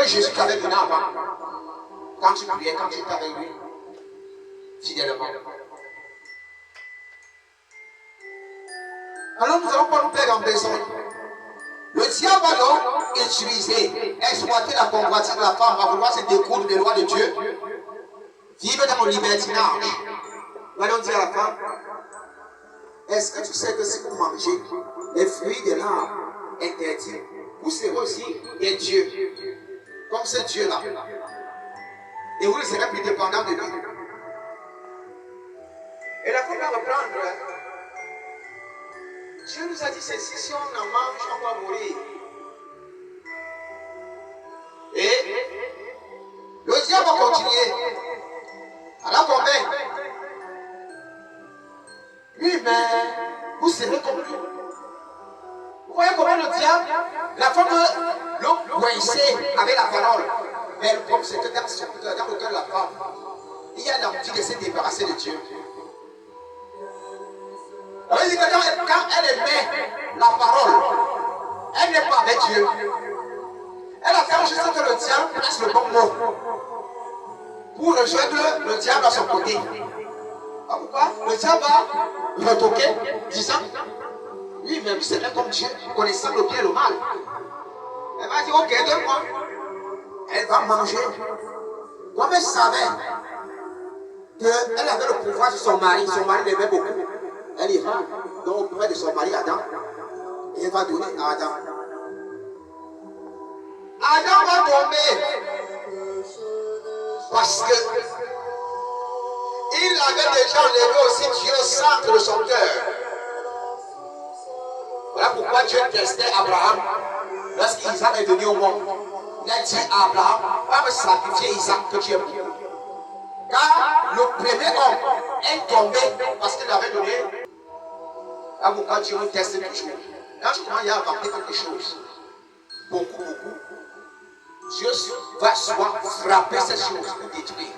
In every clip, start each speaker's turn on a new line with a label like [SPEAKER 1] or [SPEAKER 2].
[SPEAKER 1] que Jésus t'avait donné avant. Quand tu priais, quand tu étais avec lui, fidèlement. Alors nous allons pas nous perdre en besoin. Le diable va donc utiliser, exploiter la convoitise de la femme, va vouloir se découdre des lois de Dieu, vivre dans le libertinage. Va donc dire à la femme, est-ce que tu sais que si vous mangez les fruits de l'arbre interdits, vous serez aussi des dieux, comme ce Dieu-là. Et vous ne serez plus dépendant de lui. Et la femme va reprendre. Dieu nous a dit ceci, si on en mange, on va mourir. Et le diable va continuer à la convaincre. Oui, mais vous serez comme lui. Vous voyez comment le diable, la femme veut le coincer avec la parole. Mais le problème, c'est que dans le cœur de la femme, il y a l'envie de se débarrasser de Dieu. Alors, il dit que quand elle émet la parole, elle n'est pas avec Dieu. Elle attend juste que le diable place le bon mot pour rejoindre le diable à son côté. Ah, pourquoi? Le diable va retoquer, disant lui-même, c'est vrai comme Dieu, connaissant le bien et le mal. Elle va dire, ok, donne-moi. Elle va manger. Comme elle savait qu'elle avait le pouvoir sur son mari l'aimait beaucoup. Elle ira donc auprès de son mari Adam et elle va donner à Adam. Adam va tomber parce que il avait déjà enlevé aussi Dieu au centre de son cœur. Voilà pourquoi Dieu testait Abraham lorsqu'Isaac est venu au monde. Il a dit à Abraham, va me sacrifier Isaac que tu aimes. Car le premier homme est tombé parce qu'il avait donné. Là pourquoi Dieu nous teste toujours. Quand je commence à inventer quelque chose, beaucoup, Dieu va soit frapper cette chose pour détruire.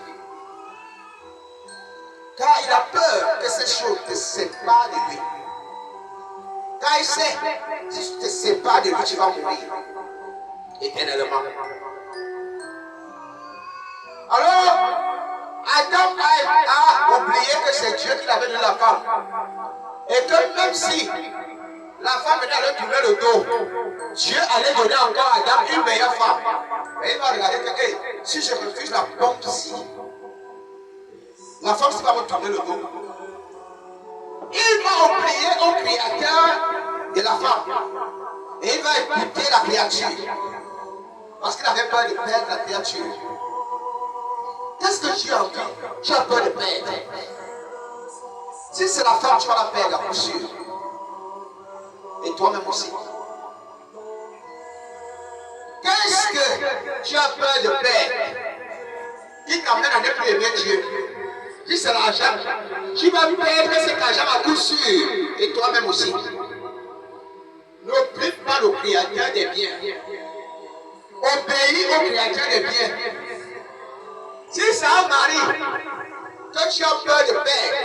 [SPEAKER 1] Car il a peur que cette chose te sépare de lui. Car il sait, si tu te sépares de lui, tu vas mourir éternellement. Alors, Adam a oublié que c'est Dieu qui l'avait donné la femme. Et que même si la femme allait tourner le dos, Dieu allait donner encore à Adam une meilleure femme. Et il va regarder que, hey, si je refuse la pompe ici, la femme va me tourner le dos. Il va oublier au créateur de la femme. Et il va écouter la créature. Parce qu'il avait peur de perdre la créature. Qu'est-ce que tu as envie? Tu as peur de perdre. Si c'est la femme, tu vas la perdre, à coup sûr. Et toi-même aussi. Qu'est-ce que tu as peur de perdre? Qui t'amène à ne plus aimer Dieu? Si c'est l'argent, tu vas perdre cet argent à coup sûr. Et toi-même aussi. N'oublie pas le créateur des biens. Obéis au créateur des biens. Si c'est un mari que tu as peur de perdre,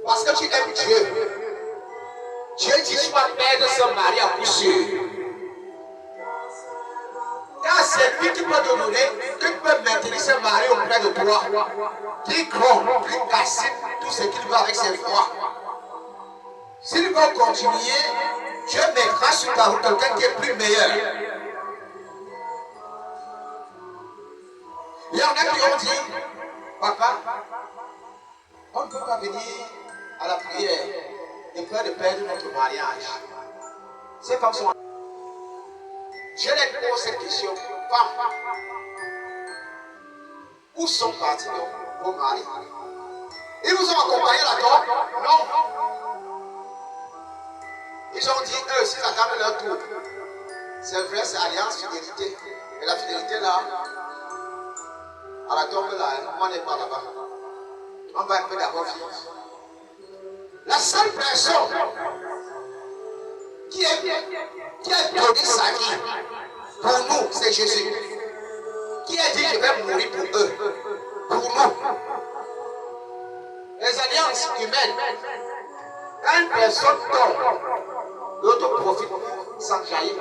[SPEAKER 1] parce que tu aimes Dieu, Dieu dit tu vas perdre son mari à coup sûr. Car c'est lui qui peut te donner, qui peut maintenir ce mari auprès de toi, qui gronde, qui casse tout ce qu'il veut avec ses voix. S'il veut continuer, Dieu mettra sur ta route quelqu'un qui est plus meilleur. Il y en a qui ont dit, papa, on ne peut pas venir à la prière et peur de perdre notre mariage. Ces femmes sont... Je les pose cette question. Femmes, où sont partis vos maris? Ils vous ont accompagné là-dedans? Non. Ils ont dit, eux aussi, ils attendent leur tour. C'est vrai, c'est alliance, fidélité. Mais la fidélité là, à la tombe là, on n'est pas là-bas. On va un peu d'abord finir. La seule personne qui a donné sa vie pour nous, c'est Jésus. Qui a dit je vais mourir pour eux, pour nous. Les alliances humaines, quand une personne tombe, l'autre profite pour s'enjailler.